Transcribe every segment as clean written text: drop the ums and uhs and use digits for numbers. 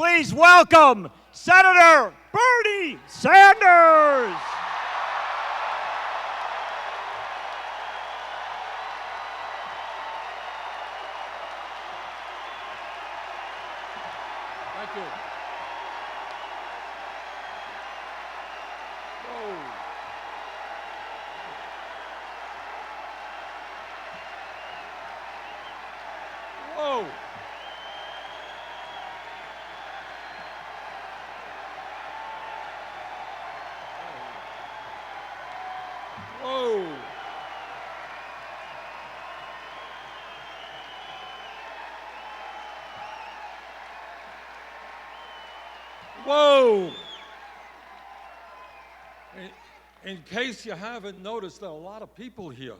Please welcome Senator Bernie Sanders. Thank you. Whoa. Whoa. Whoa. Whoa. In case you haven't noticed, there are a lot of people here.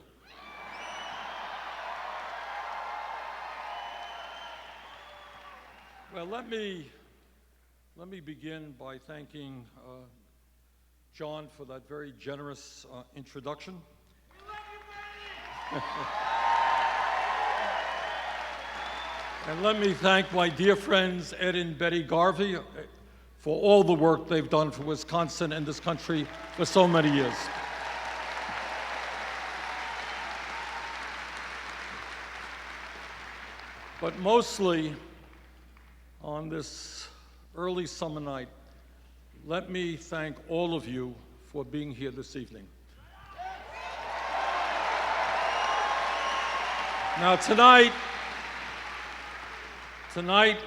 Well, let me begin by thanking John for that very generous introduction. And let me thank my dear friends Ed and Betty Garvey for all the work they've done for Wisconsin and this country for so many years. But mostly, on this early summer night, let me thank all of you for being here this evening. Now tonight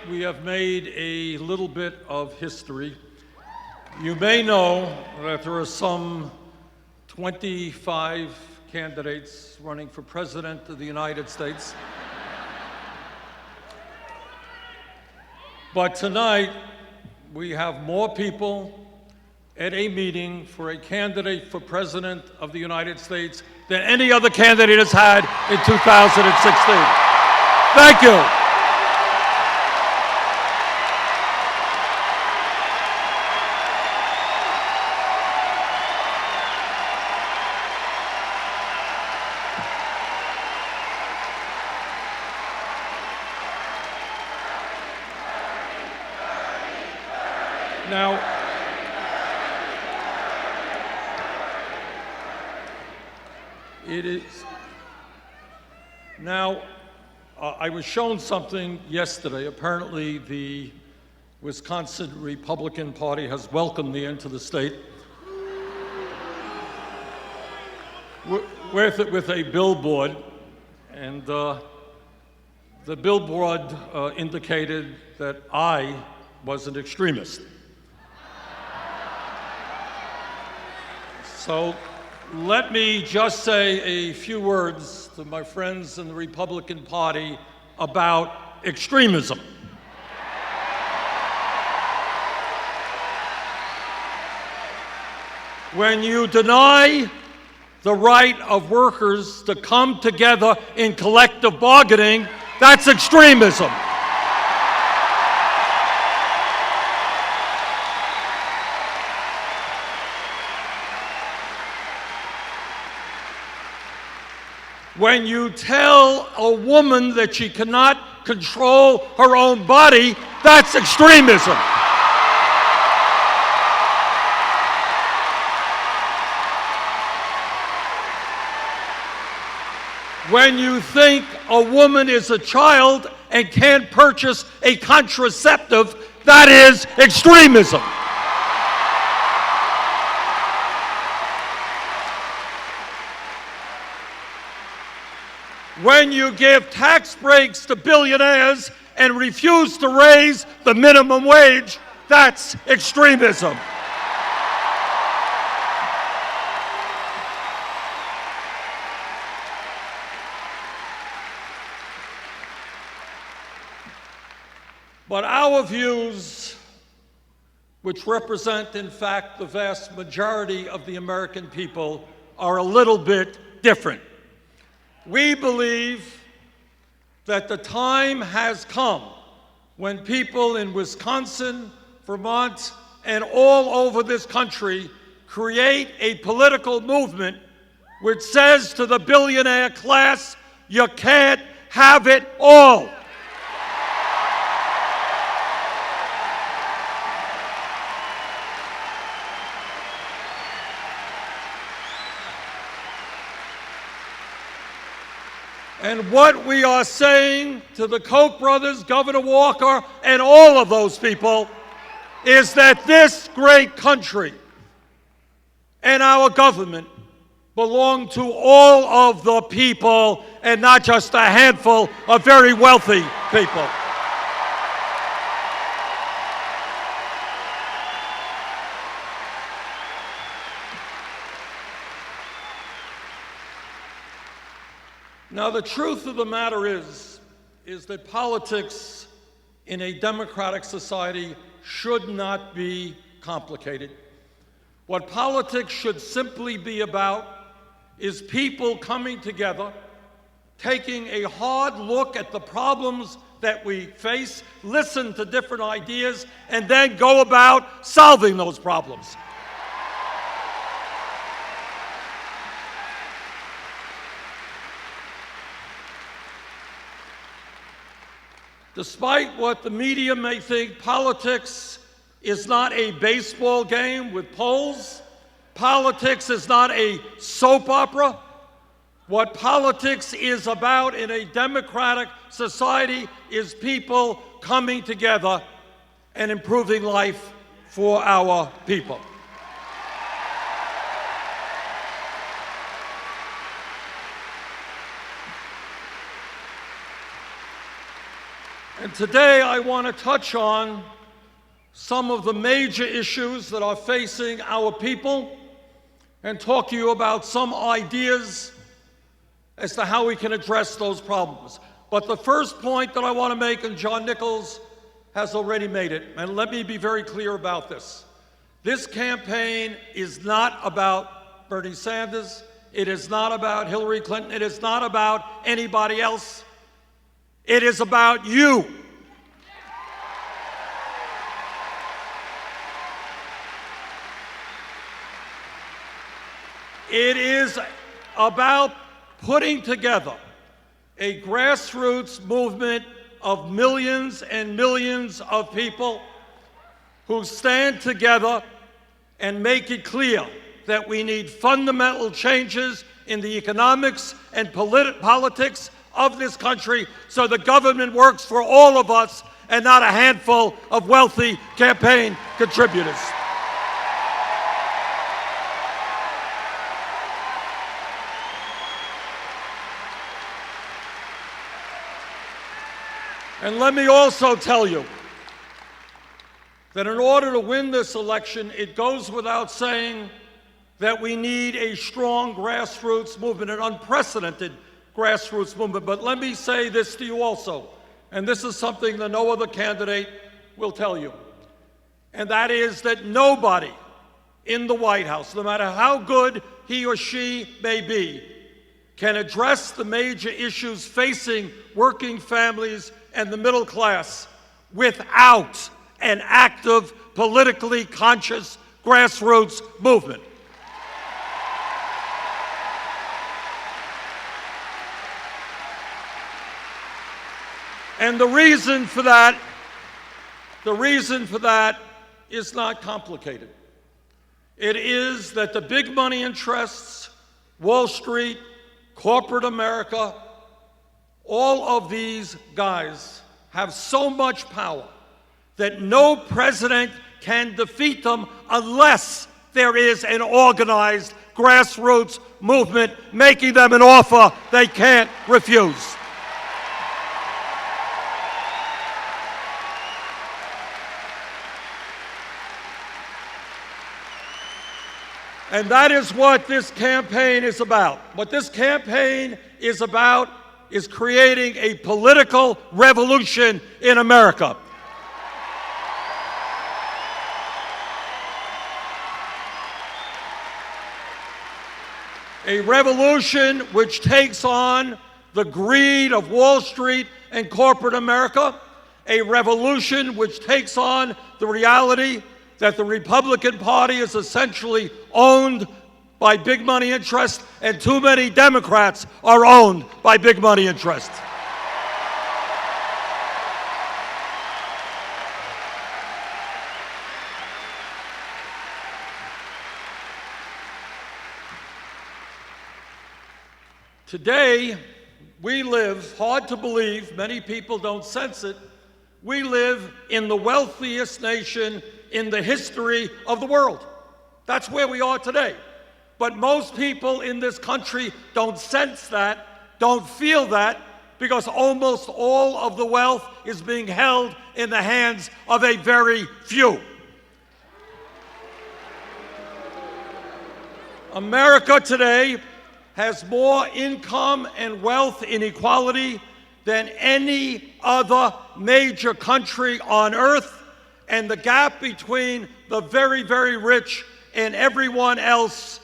we have made a little bit of history. You may know that there are some 25 candidates running for President of the United States. But tonight, we have more people at a meeting for a candidate for President of the United States than any other candidate has had in 2016. Thank you. Now, I was shown something yesterday. Apparently, the Wisconsin Republican Party has welcomed me into the state with a billboard, and the billboard indicated that I was an extremist. So let me just say a few words to my friends in the Republican Party about extremism. When you deny the right of workers to come together in collective bargaining, that's extremism. When you tell a woman that she cannot control her own body, that's extremism. When you think a woman is a child and can't purchase a contraceptive, that is extremism. When you give tax breaks to billionaires and refuse to raise the minimum wage, that's extremism. But our views, which represent, in fact, the vast majority of the American people, are a little bit different. We believe that the time has come when people in Wisconsin, Vermont, and all over this country create a political movement which says to the billionaire class, you can't have it all. And what we are saying to the Koch brothers, Governor Walker, and all of those people is that this great country and our government belong to all of the people and not just a handful of very wealthy people. Now, the truth of the matter is that politics in a democratic society should not be complicated. What politics should simply be about is people coming together, taking a hard look at the problems that we face, listen to different ideas, and then go about solving those problems. Despite what the media may think, politics is not a baseball game with polls. Politics is not a soap opera. What politics is about in a democratic society is people coming together and improving life for our people. And today I want to touch on some of the major issues that are facing our people and talk to you about some ideas as to how we can address those problems. But the first point that I want to make, and John Nichols has already made it, and let me be very clear about this. This campaign is not about Bernie Sanders. It is not about Hillary Clinton. It is not about anybody else. It is about you. It is about putting together a grassroots movement of millions and millions of people who stand together and make it clear that we need fundamental changes in the economics and politics of this country so the government works for all of us and not a handful of wealthy campaign contributors. And let me also tell you that in order to win this election, it goes without saying that we need a strong grassroots movement, an unprecedented grassroots movement. But let me say this to you also, and this is something that no other candidate will tell you, and that is that nobody in the White House, no matter how good he or she may be, can address the major issues facing working families and the middle class without an active, politically conscious grassroots movement. And the reason for that is not complicated. It is that the big money interests, Wall Street, corporate America, all of these guys have so much power that no president can defeat them unless there is an organized grassroots movement making them an offer they can't refuse. And that is what this campaign is about. What this campaign is about is creating a political revolution in America. A revolution which takes on the greed of Wall Street and corporate America. A revolution which takes on the reality that the Republican Party is essentially owned by big money interests, and too many Democrats are owned by big money interests. Today, We live, hard to believe, many people don't sense it, we live in the wealthiest nation in the history of the world. That's where we are today. But most people in this country don't sense that, don't feel that, because almost all of the wealth is being held in the hands of a very few. America today has more income and wealth inequality than any other major country on earth, and the gap between the very, very rich and everyone else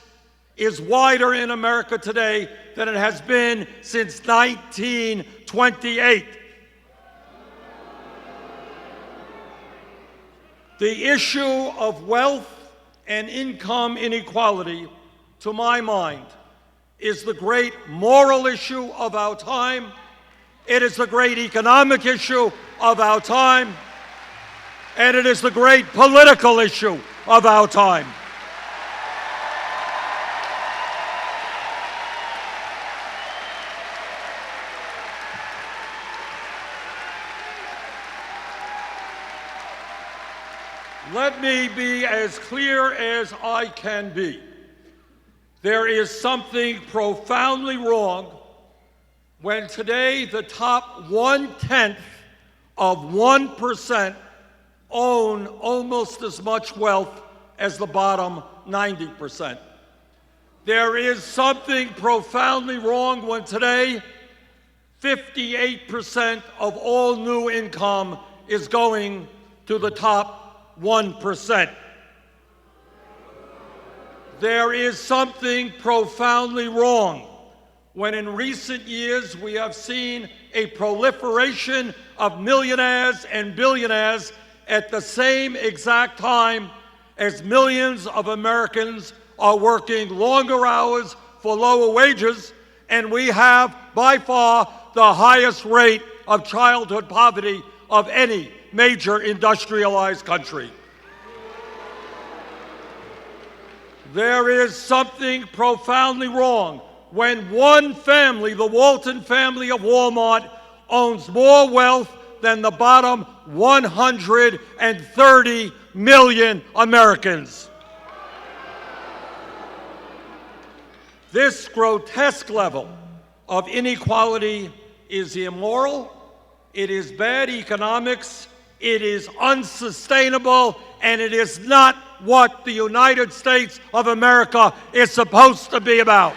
is wider in America today than it has been since 1928. The issue of wealth and income inequality, to my mind, is the great moral issue of our time. It is the great economic issue of our time. And it is the great political issue of our time. Let me be as clear as I can be. There is something profoundly wrong when today the top 1/10 of 1% own almost as much wealth as the bottom 90%. There is something profoundly wrong when today 58% of all new income is going to the top 1%. There is something profoundly wrong when in recent years we have seen a proliferation of millionaires and billionaires at the same exact time as millions of Americans are working longer hours for lower wages, and we have by far the highest rate of childhood poverty of any major industrialized country. There is something profoundly wrong when one family, the Walton family of Walmart, owns more wealth than the bottom 130 million Americans. This grotesque level of inequality is immoral, it is bad economics, it is unsustainable, and it is not what the United States of America is supposed to be about.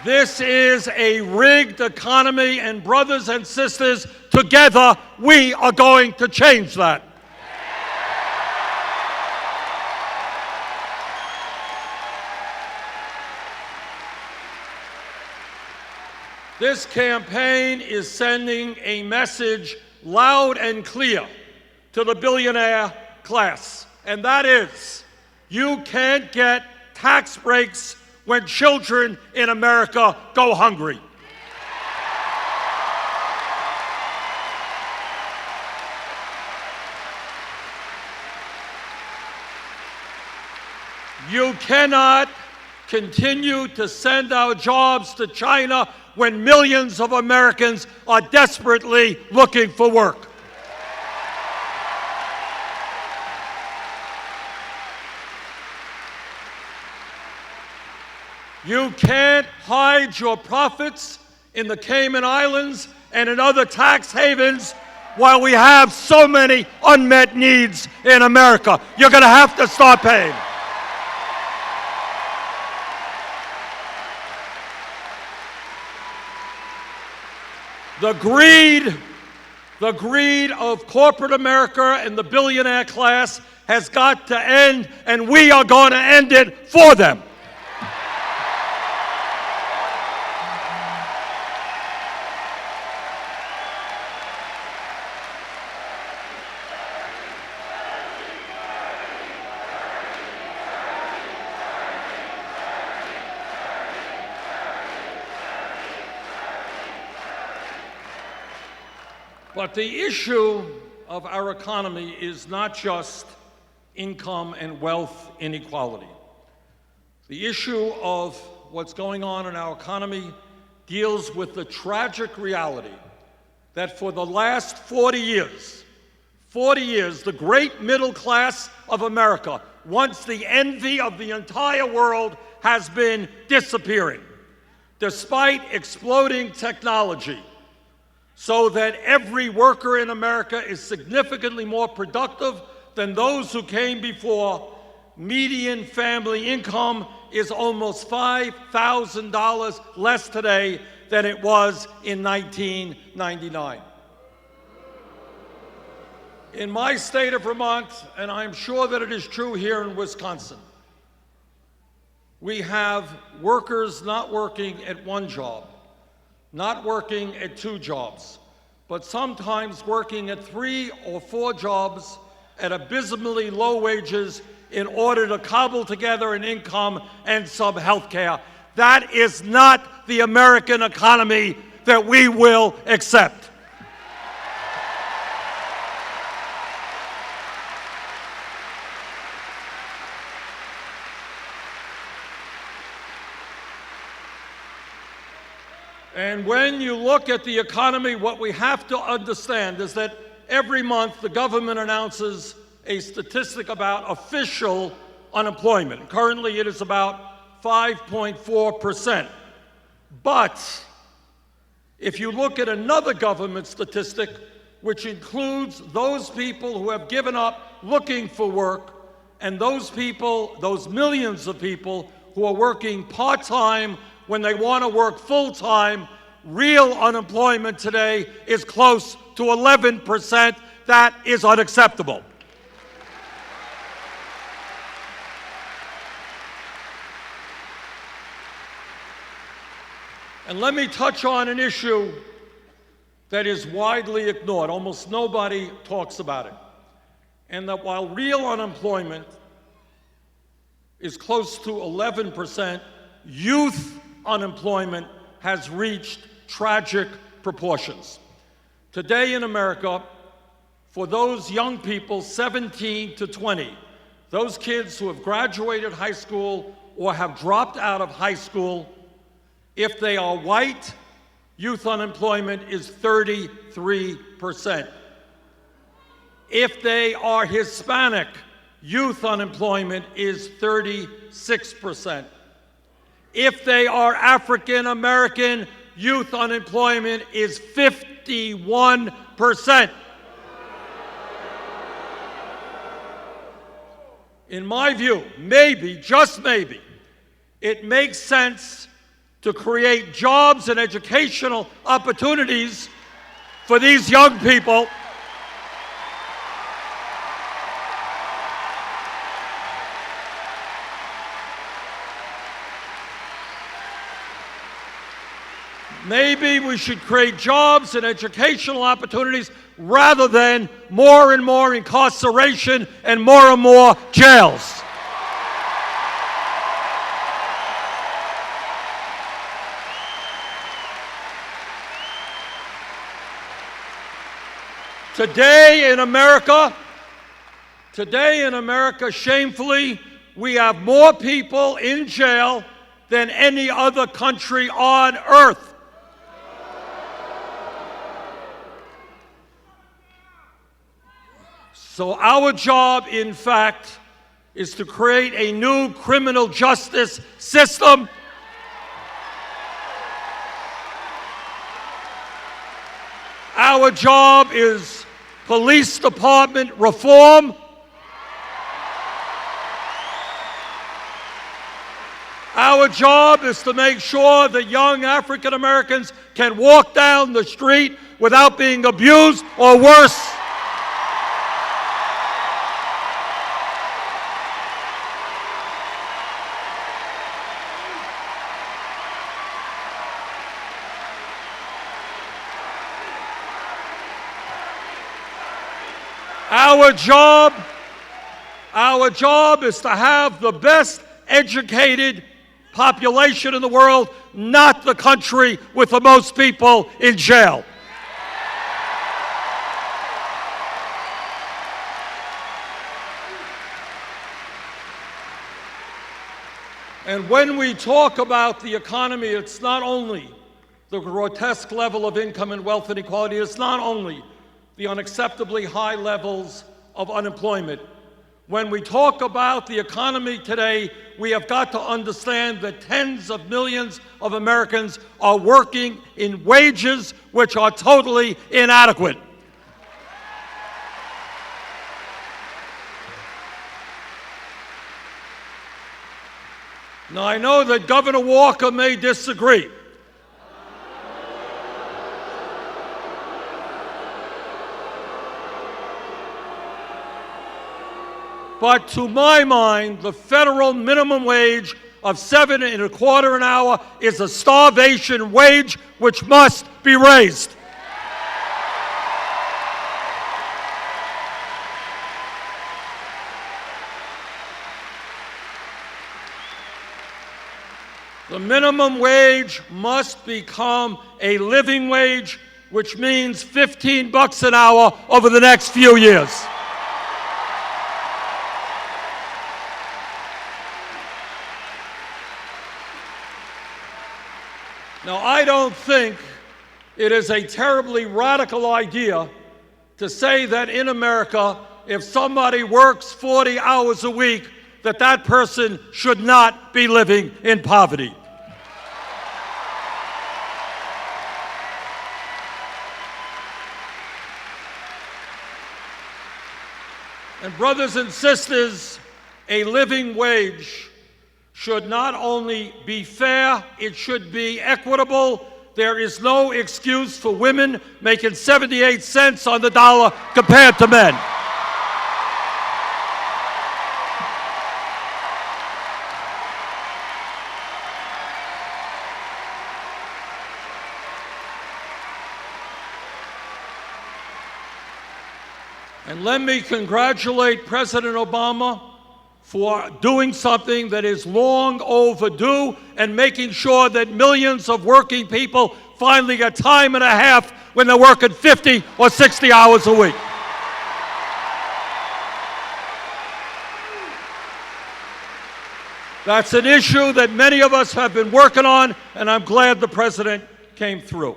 This is a rigged economy, and brothers and sisters, together we are going to change that. This campaign is sending a message loud and clear to the billionaire class, and that is, you can't get tax breaks when children in America go hungry. You cannot continue to send our jobs to China when millions of Americans are desperately looking for work. You can't hide your profits in the Cayman Islands and in other tax havens while we have so many unmet needs in America. You're going to have to start paying. The greed of corporate America and the billionaire class has got to end, and we are going to end it for them. But the issue of our economy is not just income and wealth inequality. The issue of what's going on in our economy deals with the tragic reality that for the last 40 years, the great middle class of America, once the envy of the entire world, has been disappearing, despite exploding technology, so that every worker in America is significantly more productive than those who came before. Median family income is almost $5,000 less today than it was in 1999. In my state of Vermont, and I'm sure that it is true here in Wisconsin, we have workers not working at one job, not working at two jobs, but sometimes working at 3 or 4 jobs at abysmally low wages in order to cobble together an income and some health care. That is not the American economy that we will accept. And when you look at the economy, what we have to understand is that every month the government announces a statistic about official unemployment. Currently it is about 5.4%. But if you look at another government statistic, which includes those people who have given up looking for work, and those people, those millions of people who are working part-time when they want to work full-time, real unemployment today is close to 11%. That is unacceptable. And let me touch on an issue that is widely ignored. Almost nobody talks about it. And that while real unemployment is close to 11%, youth unemployment has reached tragic proportions. Today in America, for those young people 17 to 20, those kids who have graduated high school or have dropped out of high school, if they are white, youth unemployment is 33%. If they are Hispanic, youth unemployment is 36%. If they are African American, youth unemployment is 51%. In my view, maybe, just maybe, it makes sense to create jobs and educational opportunities for these young people. Maybe we should create jobs and educational opportunities rather than more and more incarceration and more jails. Today in America, shamefully, we have more people in jail than any other country on earth. So our job, in fact, is to create a new criminal justice system Our job is police department reform. Our job is to make sure that young African Americans can walk down the street without being abused or worse. Our job is to have the best educated population in the world, not the country with the most people in jail. And when we talk about the economy, it's not only the grotesque level of income and wealth inequality, it's not only the unacceptably high levels of unemployment. When we talk about the economy today, we have got to understand that tens of millions of Americans are working in wages which are totally inadequate. Now, I know that Governor Walker may disagree. But to my mind, the federal minimum wage of $7.25 an hour is a starvation wage which must be raised. The minimum wage must become a living wage, which means $15 an hour over the next few years. Now, I don't think it is a terribly radical idea to say that in America, if somebody works 40 hours a week, that person should not be living in poverty. And brothers and sisters, a living wage should not only be fair, it should be equitable. There is no excuse for women making 78 cents on the dollar compared to men. And let me congratulate President Obama for doing something that is long overdue and making sure that millions of working people finally get time and a half when they're working 50 or 60 hours a week. That's an issue that many of us have been working on, and I'm glad the President came through.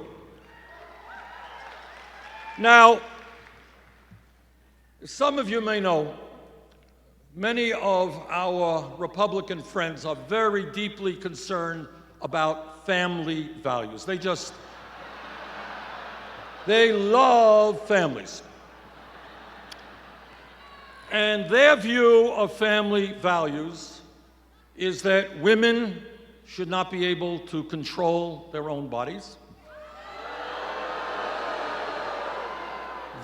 Now, some of you may know, many of our Republican friends are very deeply concerned about family values. They love families. And their view of family values is that women should not be able to control their own bodies.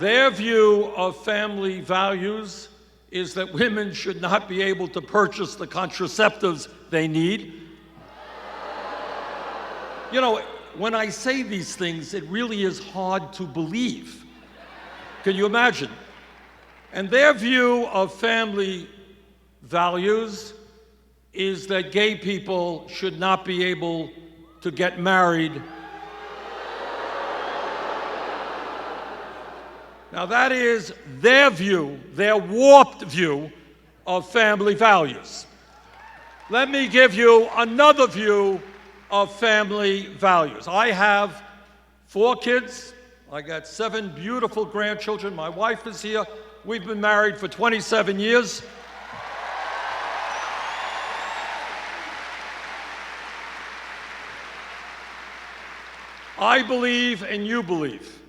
Their view of family values is that women should not be able to purchase the contraceptives they need. You know, when I say these things, it really is hard to believe. Can you imagine? And their view of family values is that gay people should not be able to get married. Now, that is their view, their warped view of family values. Let me give you another view of family values. I have 4 kids. I got 7 beautiful grandchildren. My wife is here. We've been married for 27 years. I believe, and you believe,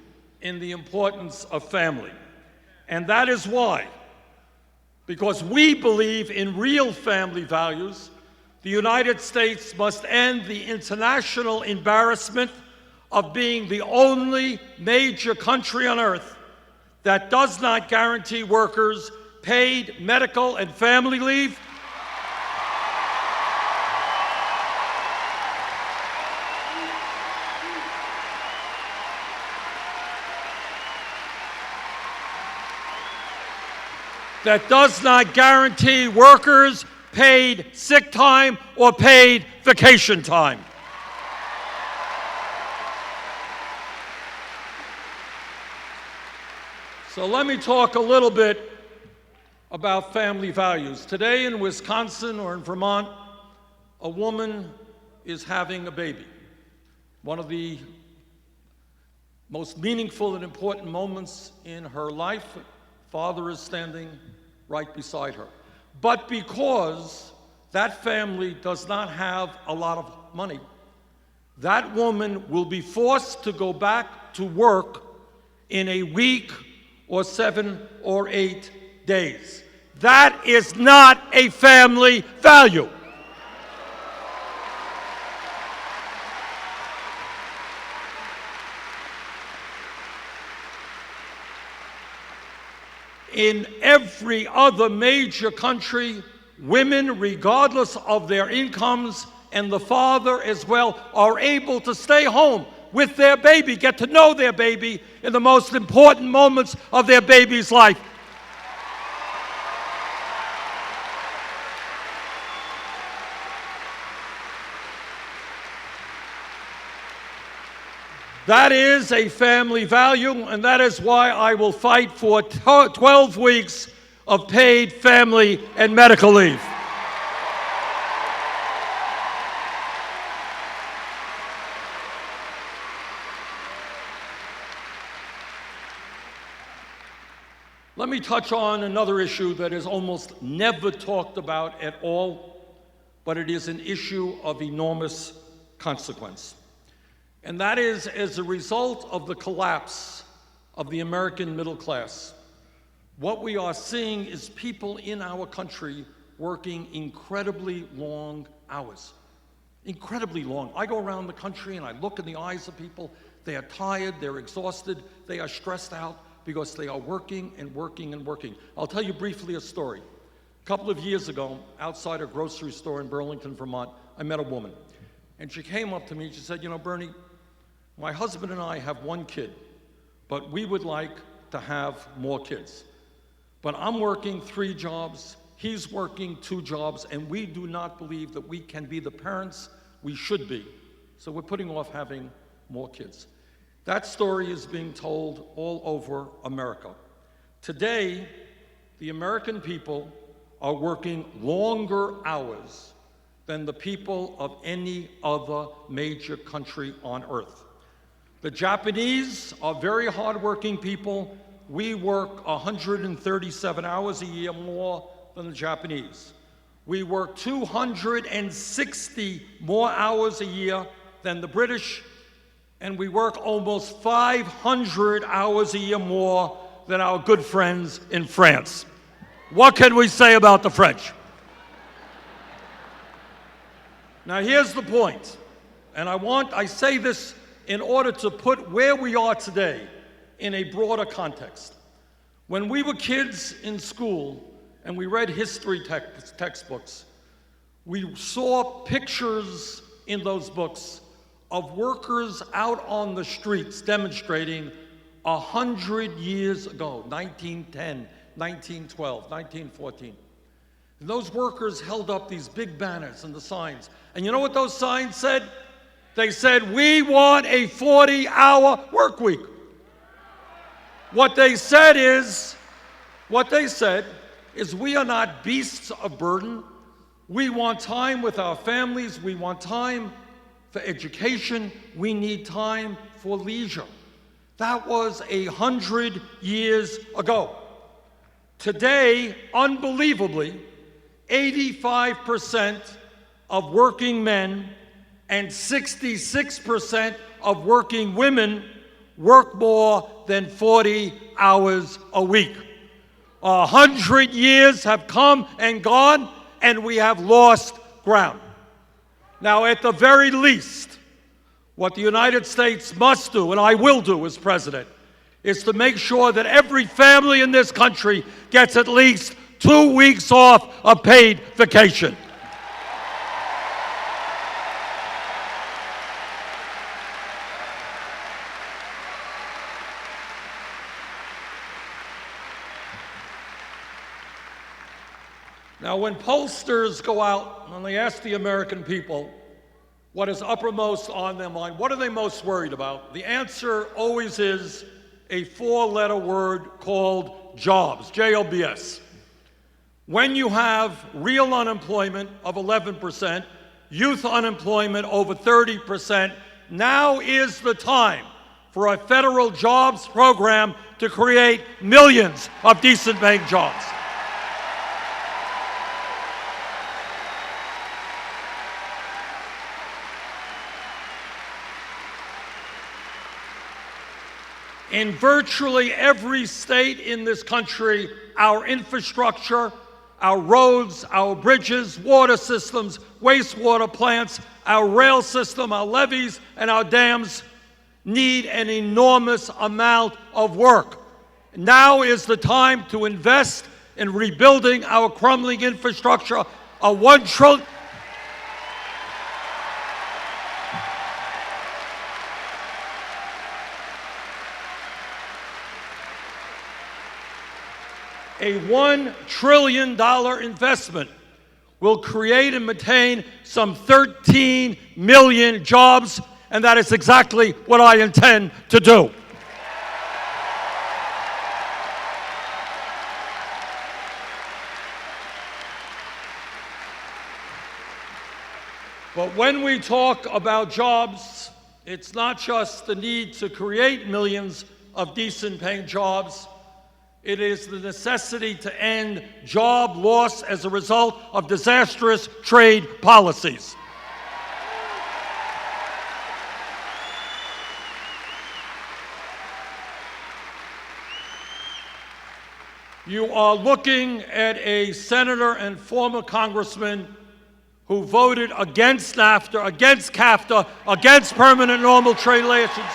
in the importance of family. And that is why, because we believe in real family values, the United States must end the international embarrassment of being the only major country on earth that does not guarantee workers paid medical and family leave, that does not guarantee workers paid sick time or paid vacation time. So let me talk a little bit about family values. Today in Wisconsin or in Vermont, a woman is having a baby. One of the most meaningful and important moments in her life. Father is standing right beside her. But because that family does not have a lot of money, that woman will be forced to go back to work in a week or 7 or 8 days. That is not a family value. In every other major country, women, regardless of their incomes, and the father as well, are able to stay home with their baby, get to know their baby in the most important moments of their baby's life. That is a family value, and that is why I will fight for 12 weeks of paid family and medical leave. Let me touch on another issue that is almost never talked about at all, but it is an issue of enormous consequence. And that is, as a result of the collapse of the American middle class, what we are seeing is people in our country working incredibly long hours. Incredibly long. I go around the country and I look in the eyes of people. They are tired, they're exhausted, they are stressed out because they are working and working and working. I'll tell you briefly a story. A couple of years ago, outside a grocery store in Burlington, Vermont, I met a woman. And she came up to me and she said, "You know, Bernie, my husband and I have one kid, but we would like to have more kids. But I'm working 3 jobs, he's working 2 jobs, and we do not believe that we can be the parents we should be. So we're putting off having more kids." That story is being told all over America. Today, the American people are working longer hours than the people of any other major country on earth. The Japanese are very hardworking people. We work 137 hours a year more than the Japanese. We work 260 more hours a year than the British, and we work almost 500 hours a year more than our good friends in France. What can we say about the French? Now here's the point, and I say this in order to put where we are today in a broader context. When we were kids in school and we read history textbooks, we saw pictures in those books of workers out on the streets demonstrating 100 years ago, 1910, 1912, 1914. And those workers held up these big banners and the signs. And you know what those signs said? They said, "We want a 40-hour work week." What they said is, we are not beasts of burden. We want time with our families. We want time for education. We need time for leisure. That was 100 years ago. Today, unbelievably, 85% of working men and 66% of working women work more than 40 hours a week. 100 years have come and gone, and we have lost ground. Now, at the very least, what the United States must do, and I will do as president, is to make sure that every family in this country gets at least 2 weeks off of paid vacation. Now, when pollsters go out and they ask the American people what is uppermost on their mind, what are they most worried about? The answer always is a 4-letter word called jobs, J-O-B-S. When you have real unemployment of 11%, youth unemployment over 30%. Now is the time for a federal jobs program to create millions of decent paying jobs. In virtually every state in this country, our infrastructure, our roads, our bridges, water systems, wastewater plants, our rail system, our levees, and our dams need an enormous amount of work. Now is the time to invest in rebuilding our crumbling infrastructure. A $1 trillion. A $1 trillion investment will create and maintain some 13 million jobs, and that is exactly what I intend to do. But when we talk about jobs, it's not just the need to create millions of decent paying jobs. It is the necessity to end job loss as a result of disastrous trade policies. You are looking at a senator and former congressman who voted against NAFTA, against CAFTA, against permanent normal trade relations.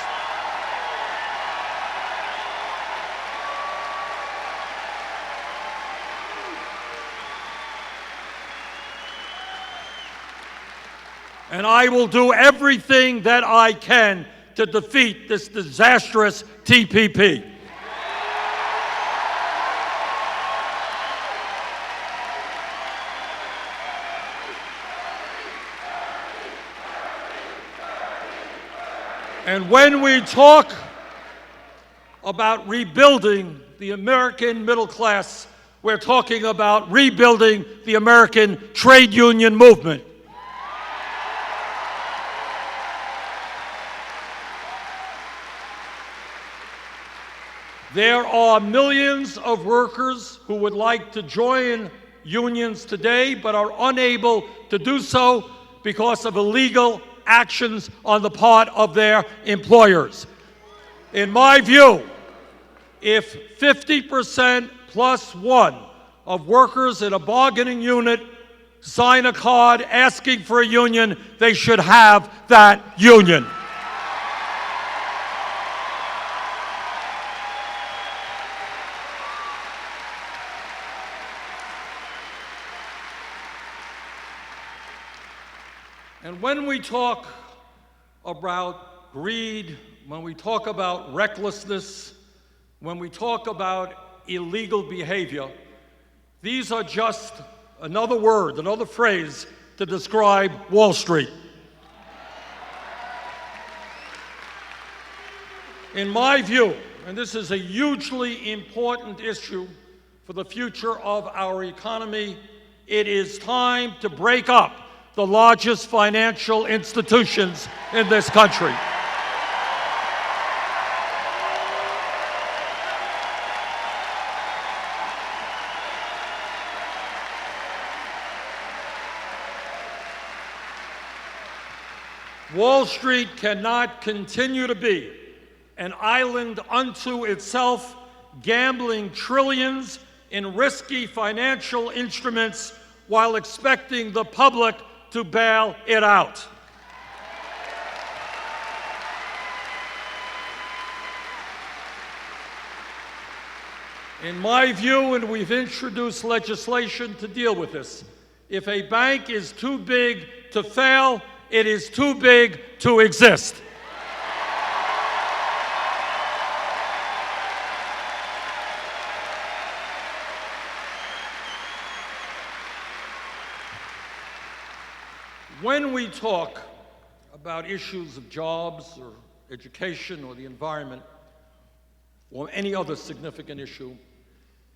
And I will do everything that I can to defeat this disastrous TPP. And when we talk about rebuilding the American middle class, we're talking about rebuilding the American trade union movement. There are millions of workers who would like to join unions today but are unable to do so because of illegal actions on the part of their employers. In my view, if 50% plus one of workers in a bargaining unit sign a card asking for a union, they should have that union. And when we talk about greed, when we talk about recklessness, when we talk about illegal behavior, these are just another word, another phrase to describe Wall Street. In my view, and this is a hugely important issue for the future of our economy, it is time to break up the largest financial institutions in this country. Wall Street cannot continue to be an island unto itself, gambling trillions in risky financial instruments while expecting the public to bail it out. In my view, and we've introduced legislation to deal with this, if a bank is too big to fail, it is too big to exist. When we talk about issues of jobs or education or the environment or any other significant issue,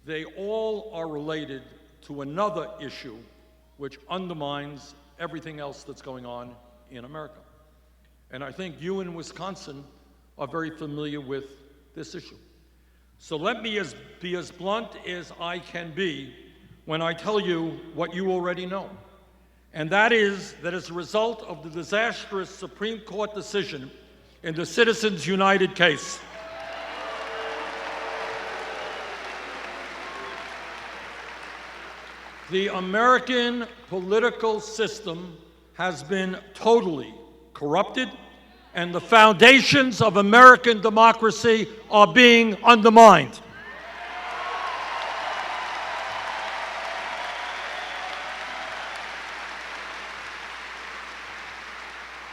they all are related to another issue which undermines everything else that's going on in America. And I think you in Wisconsin are very familiar with this issue. So let me be as blunt as I can be when I tell you what you already know. And that is that as a result of the disastrous Supreme Court decision in the Citizens United case, the American political system has been totally corrupted, and the foundations of American democracy are being undermined.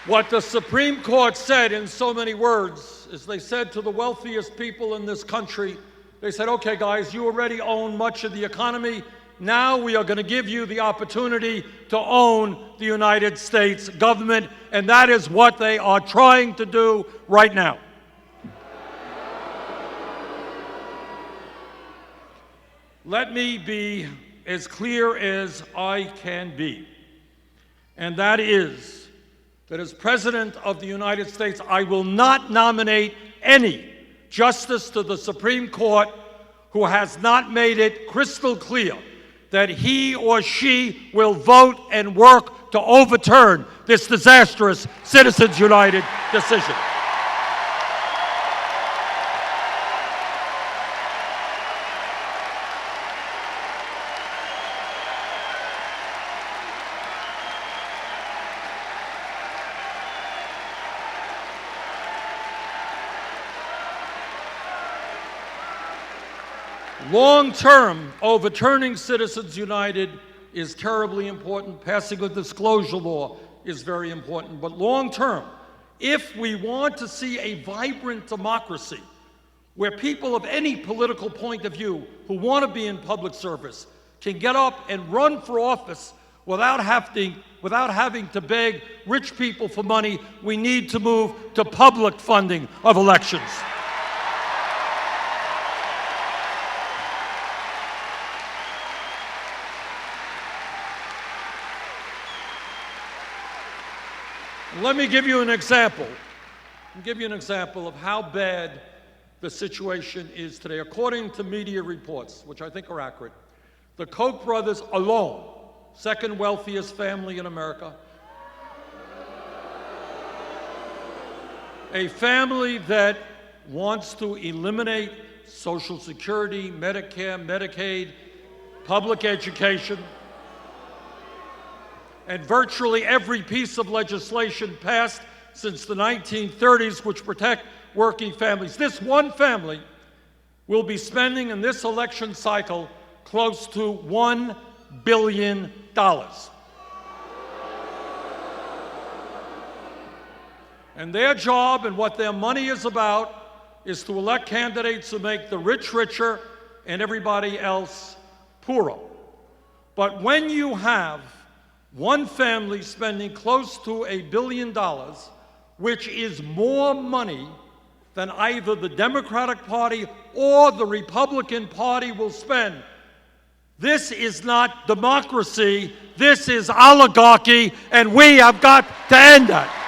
What the Supreme Court said in so many words is they said to the wealthiest people in this country, they said, okay guys, you already own much of the economy. Now we are going to give you the opportunity to own the United States government, and that is what they are trying to do right now. Let me be as clear as I can be, and that is that as President of the United States, I will not nominate any justice to the Supreme Court who has not made it crystal clear that he or she will vote and work to overturn this disastrous Citizens United decision. Long-term, overturning Citizens United is terribly important. Passing a disclosure law is very important. But long-term, if we want to see a vibrant democracy where people of any political point of view who want to be in public service can get up and run for office without having to beg rich people for money, we need to move to public funding of elections. Let me give you an example. I'll give you an example of how bad the situation is today. According to media reports, which I think are accurate, the Koch brothers alone, second wealthiest family in America, a family that wants to eliminate Social Security, Medicare, Medicaid, public education, and virtually every piece of legislation passed since the 1930s which protect working families. This one family will be spending in this election cycle close to $1 billion. And their job and what their money is about is to elect candidates who make the rich richer and everybody else poorer. But when you have one family spending close to $1 billion, which is more money than either the Democratic Party or the Republican Party will spend, this is not democracy, this is oligarchy, and we have got to end that.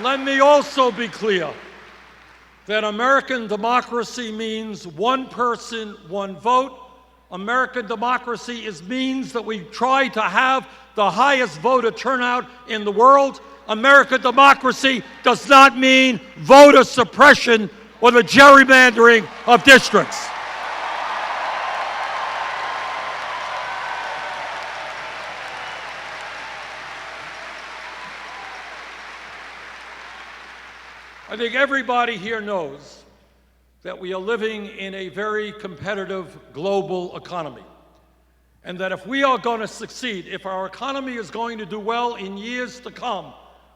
Let me also be clear that American democracy means one person, one vote. American democracy means that we try to have the highest voter turnout in the world. American democracy does not mean voter suppression or the gerrymandering of districts. I think everybody here knows that we are living in a very competitive global economy, and that if we are going to succeed, if our economy is going to do well in years to come,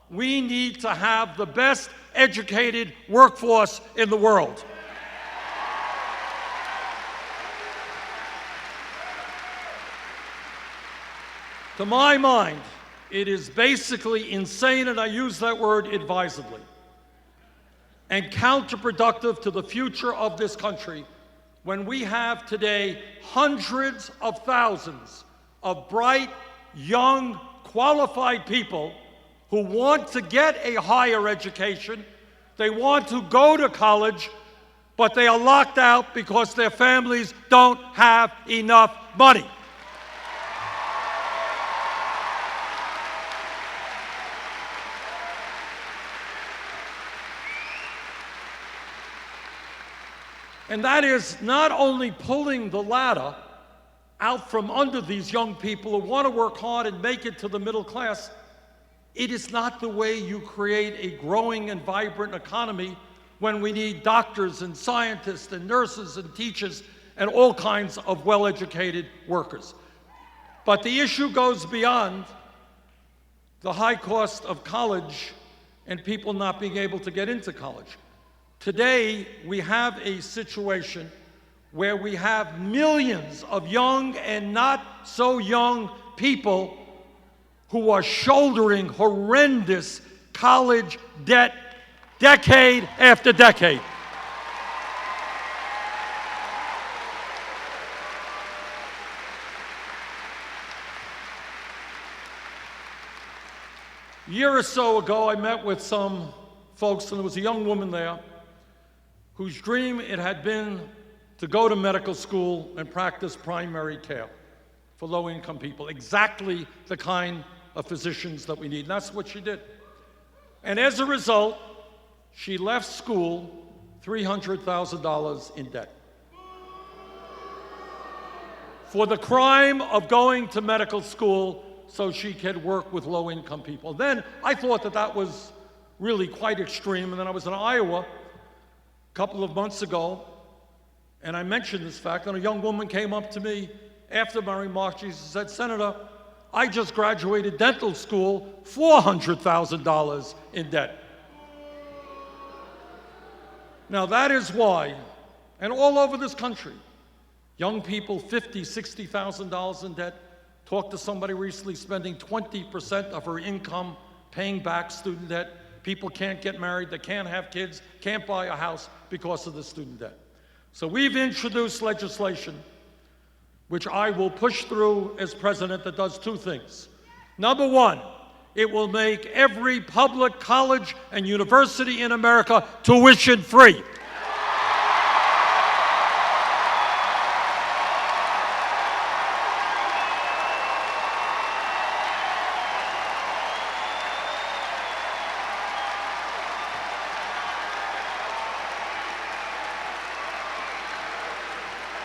we need to have the best educated workforce in the world. To my mind, it is basically insane, and I use that word advisedly, and counterproductive to the future of this country when we have today hundreds of thousands of bright, young, qualified people who want to get a higher education, they want to go to college, but they are locked out because their families don't have enough money. And that is not only pulling the ladder out from under these young people who want to work hard and make it to the middle class, it is not the way you create a growing and vibrant economy when we need doctors and scientists and nurses and teachers and all kinds of well-educated workers. But the issue goes beyond the high cost of college and people not being able to get into college. Today, we have a situation where we have millions of young and not so young people who are shouldering horrendous college debt decade after decade. A year or so ago, I met with some folks, and there was a young woman there whose dream it had been to go to medical school and practice primary care for low-income people, exactly the kind of physicians that we need. And that's what she did. And as a result, she left school $300,000 in debt for the crime of going to medical school so she could work with low-income people. Then I thought that that was really quite extreme, and then I was in Iowa a couple of months ago, and I mentioned this fact, and a young woman came up to me after my remarks. She said, "Senator, I just graduated dental school, $400,000 in debt." Now that is why, and all over this country, young people, $50,000, $60,000 in debt. Talked to somebody recently spending 20% of her income paying back student debt. People can't get married, they can't have kids, can't buy a house because of the student debt. So we've introduced legislation which I will push through as president that does two things. Number one, it will make every public college and university in America tuition free.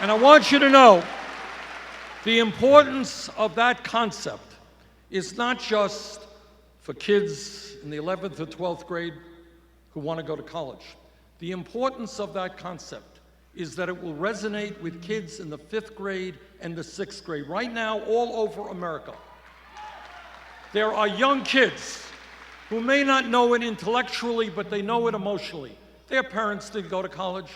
And I want you to know the importance of that concept is not just for kids in the 11th or 12th grade who want to go to college. The importance of that concept is that it will resonate with kids in the 5th grade and the 6th grade. Right now, all over America, there are young kids who may not know it intellectually, but they know it emotionally. Their parents didn't go to college.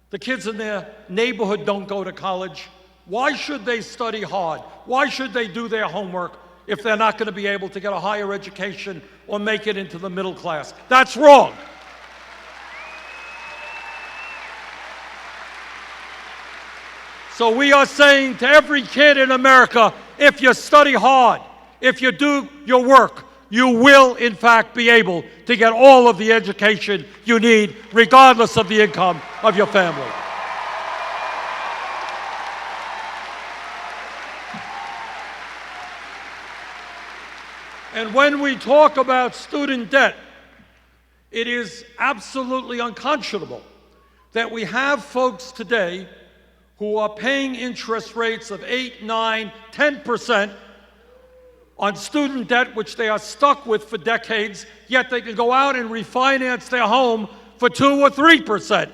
The kids in their neighborhood don't go to college. Why should they study hard? Why should they do their homework if they're not going to be able to get a higher education or make it into the middle class? That's wrong. So we are saying to every kid in America, if you study hard, if you do your work, you will, in fact, be able to get all of the education you need, regardless of the income of your family. And when we talk about student debt, it is absolutely unconscionable that we have folks today who are paying interest rates of 8, 9, 10% on student debt, which they are stuck with for decades, yet they can go out and refinance their home for 2 or 3%.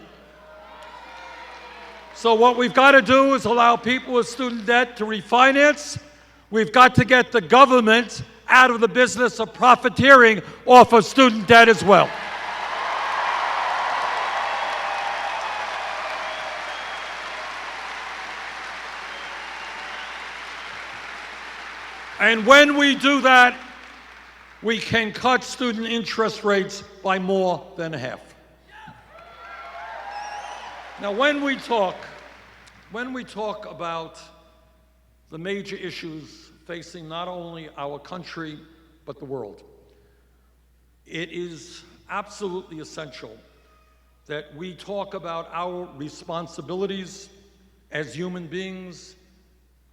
So what we've got to do is allow people with student debt to refinance. We've got to get the government out of the business of profiteering off of student debt as well. And when we do that, we can cut student interest rates by more than half. Now, when we talk about the major issues facing not only our country, but the world, it is absolutely essential that we talk about our responsibilities as human beings,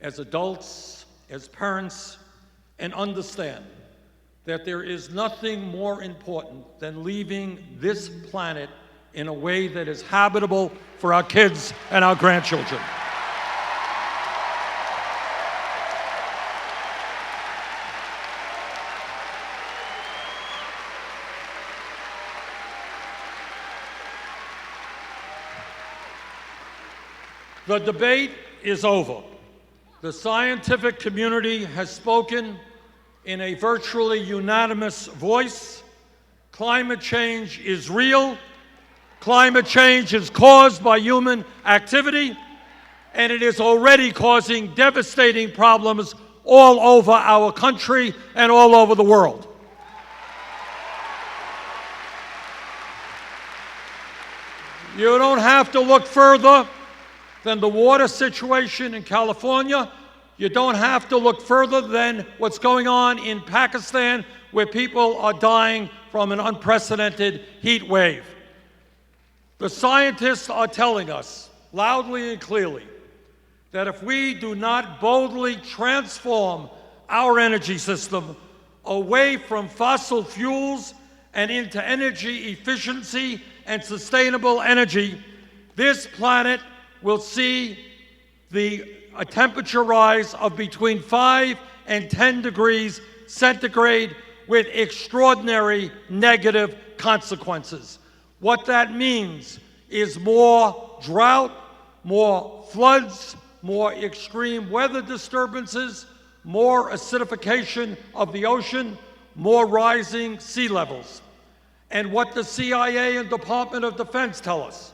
as adults, as parents, and understand that there is nothing more important than leaving this planet in a way that is habitable for our kids and our grandchildren. The debate is over. The scientific community has spoken in a virtually unanimous voice. Climate change is real. Climate change is caused by human activity, and it is already causing devastating problems all over our country and all over the world. You don't have to look further than the water situation in California. You don't have to look further than what's going on in Pakistan, where people are dying from an unprecedented heat wave. The scientists are telling us loudly and clearly that if we do not boldly transform our energy system away from fossil fuels and into energy efficiency and sustainable energy, this planet will see a temperature rise of between 5 and 10 degrees centigrade with extraordinary negative consequences. What that means is more drought, more floods, more extreme weather disturbances, more acidification of the ocean, more rising sea levels. And what the CIA and Department of Defense tell us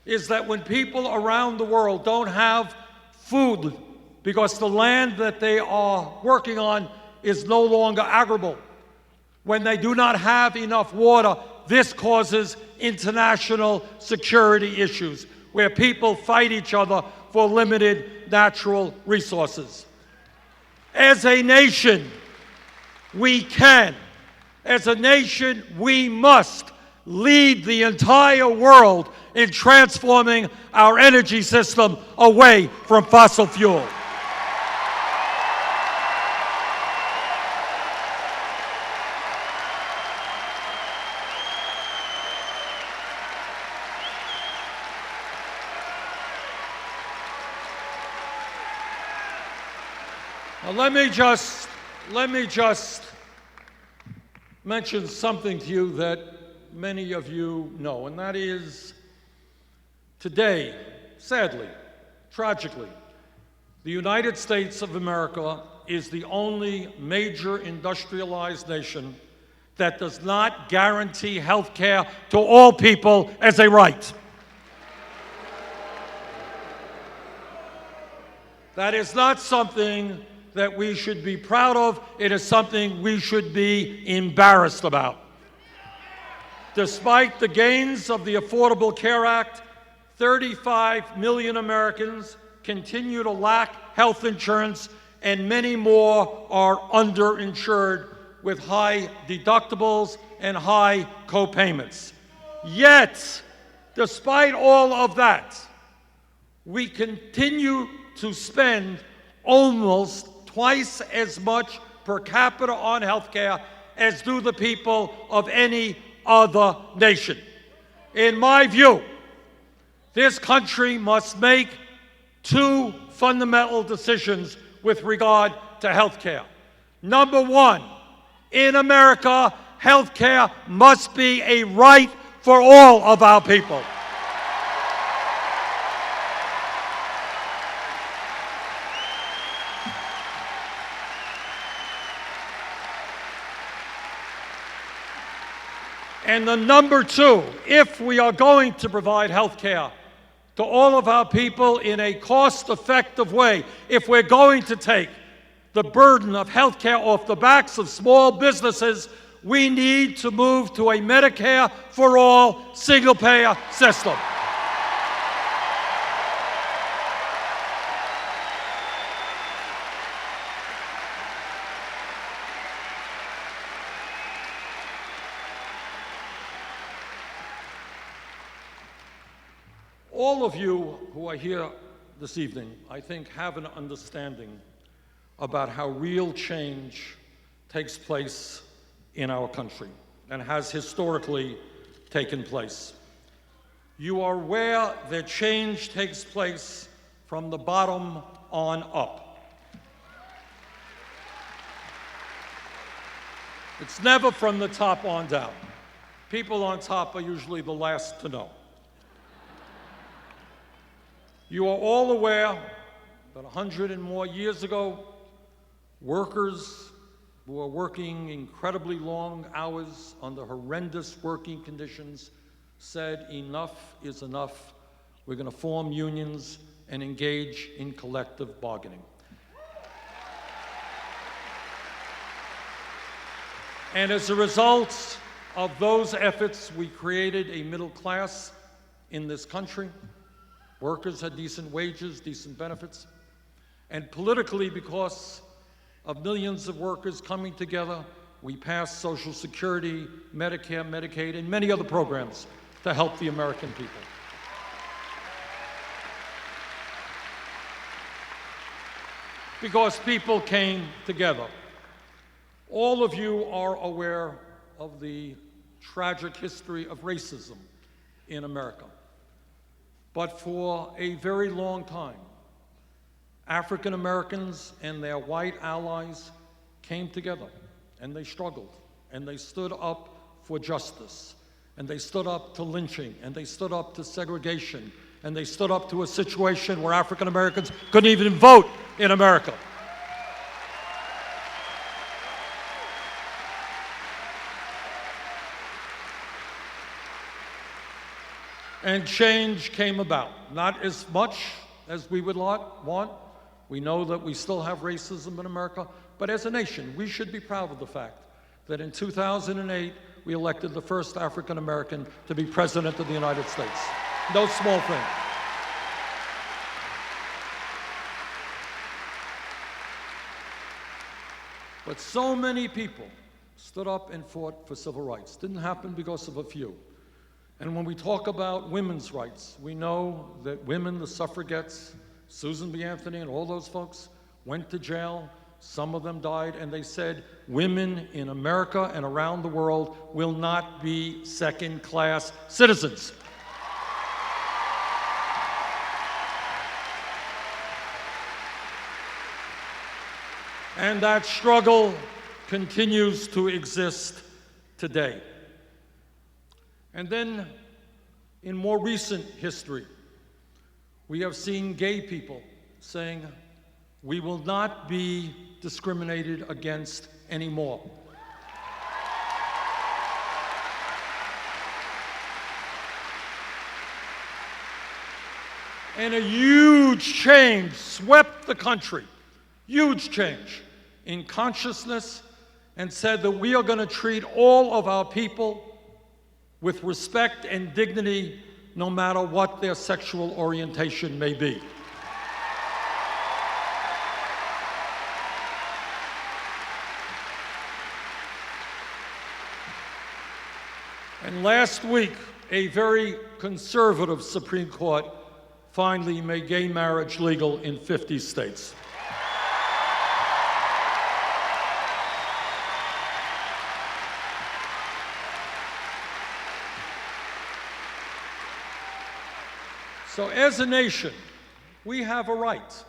is that when people around the world don't have food because the land that they are working on is no longer arable, when they do not have enough water, this causes international security issues where people fight each other for limited natural resources. As a nation, we can. As a nation, we must lead the entire world in transforming our energy system away from fossil fuel. Now let me just mention something to you that many of you know, and that is today, sadly, tragically, the United States of America is the only major industrialized nation that does not guarantee health care to all people as a right. That is not something that we should be proud of. It is something we should be embarrassed about. Despite the gains of the Affordable Care Act, 35 million Americans continue to lack health insurance, and many more are underinsured with high deductibles and high co-payments. Yet, despite all of that, we continue to spend almost twice as much per capita on health care as do the people of any other nation. In my view, this country must make two fundamental decisions with regard to health care. Number one, in America, health care must be a right for all of our people. And the number two, if we are going to provide health care to all of our people in a cost-effective way, if we're going to take the burden of health care off the backs of small businesses, we need to move to a Medicare for all single-payer system. All of you who are here this evening, I think, have an understanding about how real change takes place in our country and has historically taken place. You are aware that change takes place from the bottom on up. It's never from the top on down. People on top are usually the last to know. You are all aware that 100 and more years ago, workers who were working incredibly long hours under horrendous working conditions said, enough is enough. We're going to form unions and engage in collective bargaining. And as a result of those efforts, we created a middle class in this country. Workers had decent wages, decent benefits. And politically, because of millions of workers coming together, we passed Social Security, Medicare, Medicaid, and many other programs to help the American people. Because people came together. All of you are aware of the tragic history of racism in America. But for a very long time, African Americans and their white allies came together, and they struggled, and they stood up for justice, and they stood up to lynching, and they stood up to segregation, and they stood up to a situation where African Americans couldn't even vote in America. And change came about. Not as much as we would want. We know that we still have racism in America, but as a nation, we should be proud of the fact that in 2008, we elected the first African American to be President of the United States. No small thing. But so many people stood up and fought for civil rights. Didn't happen because of a few. And when we talk about women's rights, we know that women, the suffragettes, Susan B. Anthony and all those folks, went to jail. Some of them died, and they said women in America and around the world will not be second-class citizens. And that struggle continues to exist today. And then, in more recent history, we have seen gay people saying, we will not be discriminated against anymore. And a huge change swept the country, huge change in consciousness, and said that we are going to treat all of our people with respect and dignity, no matter what their sexual orientation may be. And last week, a very conservative Supreme Court finally made gay marriage legal in 50 states. So as a nation, we have a right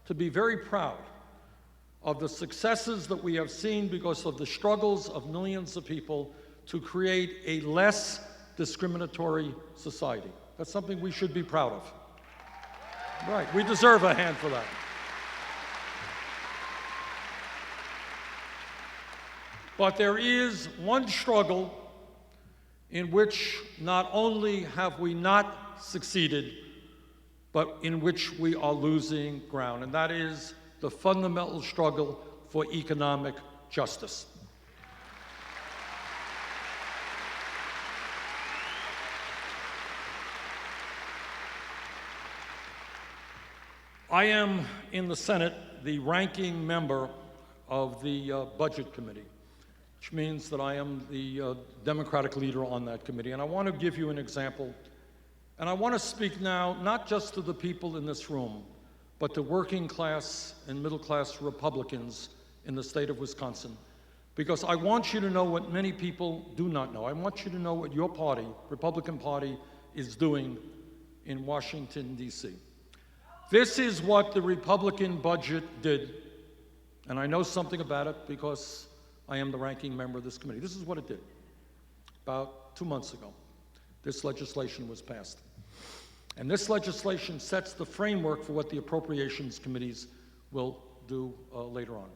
to be very proud of the successes that we have seen because of the struggles of millions of people to create a less discriminatory society. That's something we should be proud of. Right, we deserve a hand for that. But there is one struggle in which not only have we not succeeded, but in which we are losing ground, and that is the fundamental struggle for economic justice. I am, in the Senate, the ranking member of the Budget Committee, which means that I am the Democratic leader on that committee. And I want to give you an example. And I want to speak now not just to the people in this room, but to working class and middle class Republicans in the state of Wisconsin. Because I want you to know what many people do not know. I want you to know what your party, Republican Party, is doing in Washington, D.C. This is what the Republican budget did, and I know something about it because I am the ranking member of this committee. This is what it did. About 2 months ago, this legislation was passed. And this legislation sets the framework for what the appropriations committees will do later on.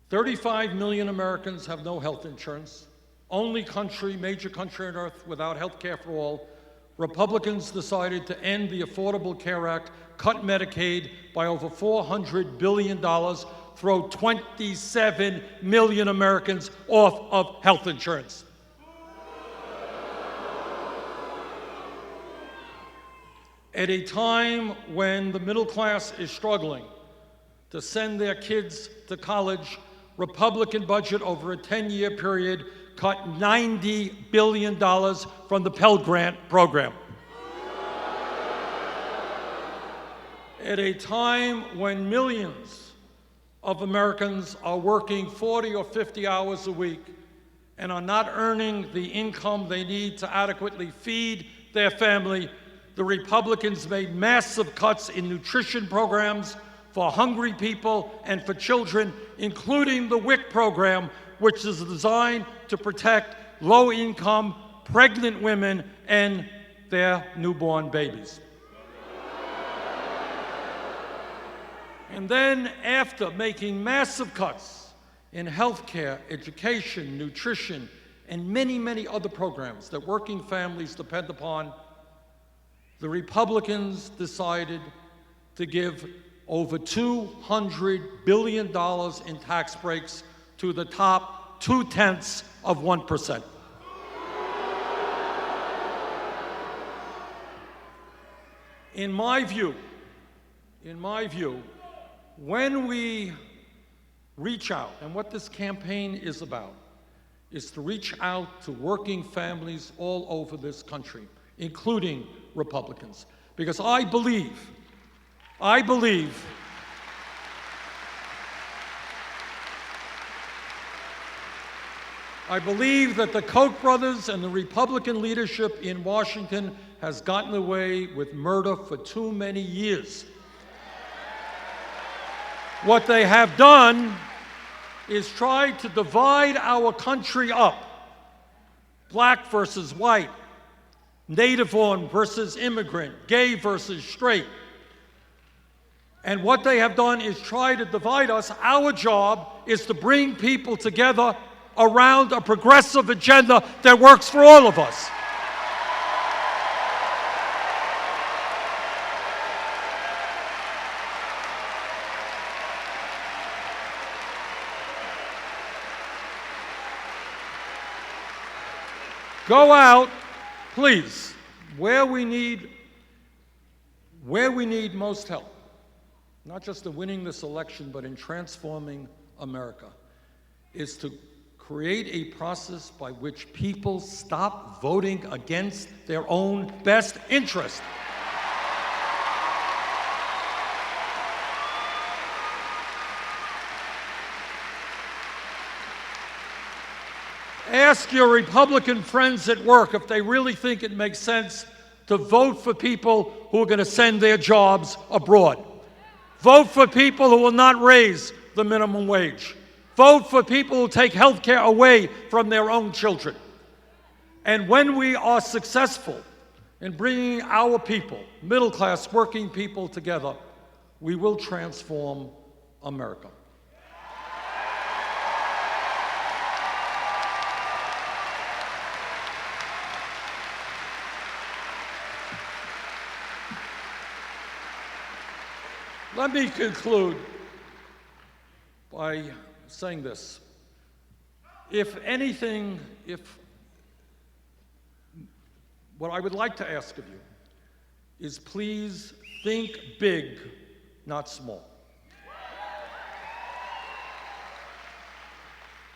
35 million Americans have no health insurance. Only major country on earth without health care for all. Republicans decided to end the Affordable Care Act, cut Medicaid by over $400 billion, throw 27 million Americans off of health insurance. At a time when the middle class is struggling to send their kids to college, Republican budget over a 10-year period cut $90 billion from the Pell Grant program. At a time when millions of Americans are working 40 or 50 hours a week and are not earning the income they need to adequately feed their family, the Republicans made massive cuts in nutrition programs for hungry people and for children, including the WIC program, which is designed to protect low-income, pregnant women and their newborn babies. And then, after making massive cuts in health care, education, nutrition, and many, many other programs that working families depend upon, the Republicans decided to give over $200 billion in tax breaks to the top 0.2%. In my view, when we reach out, and what this campaign is about, is to reach out to working families all over this country, including Republicans. Because I believe that the Koch brothers and the Republican leadership in Washington has gotten away with murder for too many years. What they have done is tried to divide our country up. Black versus white, native-born versus immigrant, gay versus straight. And what they have done is try to divide us. Our job is to bring people together around a progressive agenda that works for all of us. Go out, please, where we need most help, not just in winning this election, but in transforming America, is to create a process by which people stop voting against their own best interest. Ask your Republican friends at work if they really think it makes sense to vote for people who are going to send their jobs abroad. Vote for people who will not raise the minimum wage. Vote for people who take health care away from their own children. And when we are successful in bringing our people, middle-class working people together, we will transform America. Let me conclude by saying this. If anything, what I would like to ask of you is please think big, not small.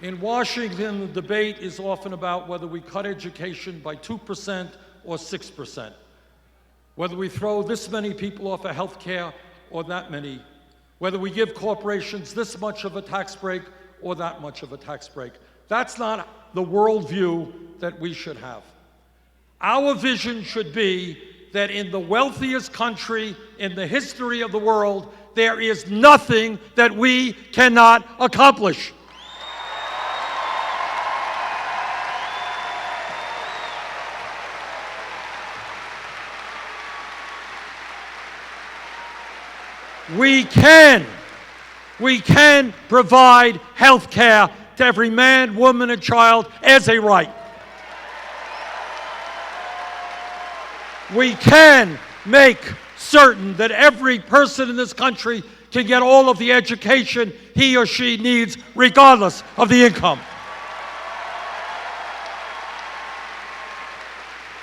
In Washington, the debate is often about whether we cut education by 2% or 6%, whether we throw this many people off of health care or that many, whether we give corporations this much of a tax break or that much of a tax break. That's not the worldview that we should have. Our vision should be that in the wealthiest country in the history of the world, there is nothing that we cannot accomplish. We can provide health care to every man, woman, and child as a right. We can make certain that every person in this country can get all of the education he or she needs, regardless of the income.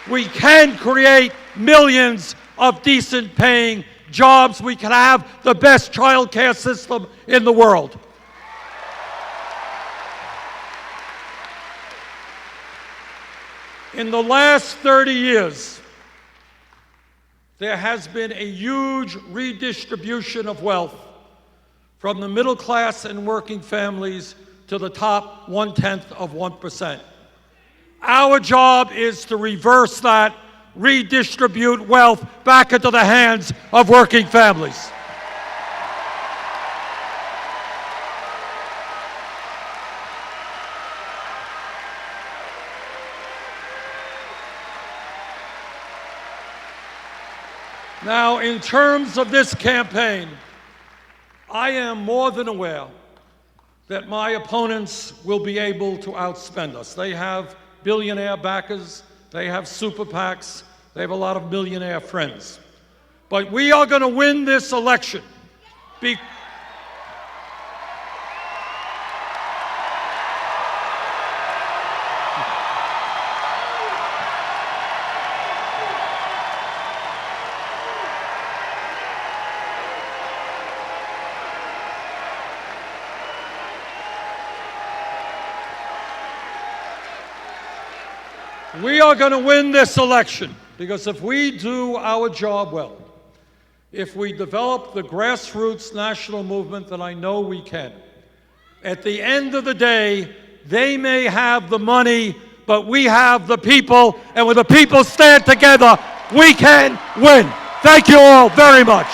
We can create millions of decent paying jobs. We can have the best child care system in the world. In the last 30 years, there has been a huge redistribution of wealth from the middle class and working families to the top 0.1%. Our job is to reverse that, redistribute wealth back into the hands of working families. Now, in terms of this campaign, I am more than aware that my opponents will be able to outspend us. They have billionaire backers, they have super PACs, they have a lot of millionaire friends. But we are going to win this election. We are going to win this election because if we do our job well, if we develop the grassroots national movement that I know we can, at the end of the day, they may have the money, but we have the people, and when the people stand together, we can win. Thank you all very much.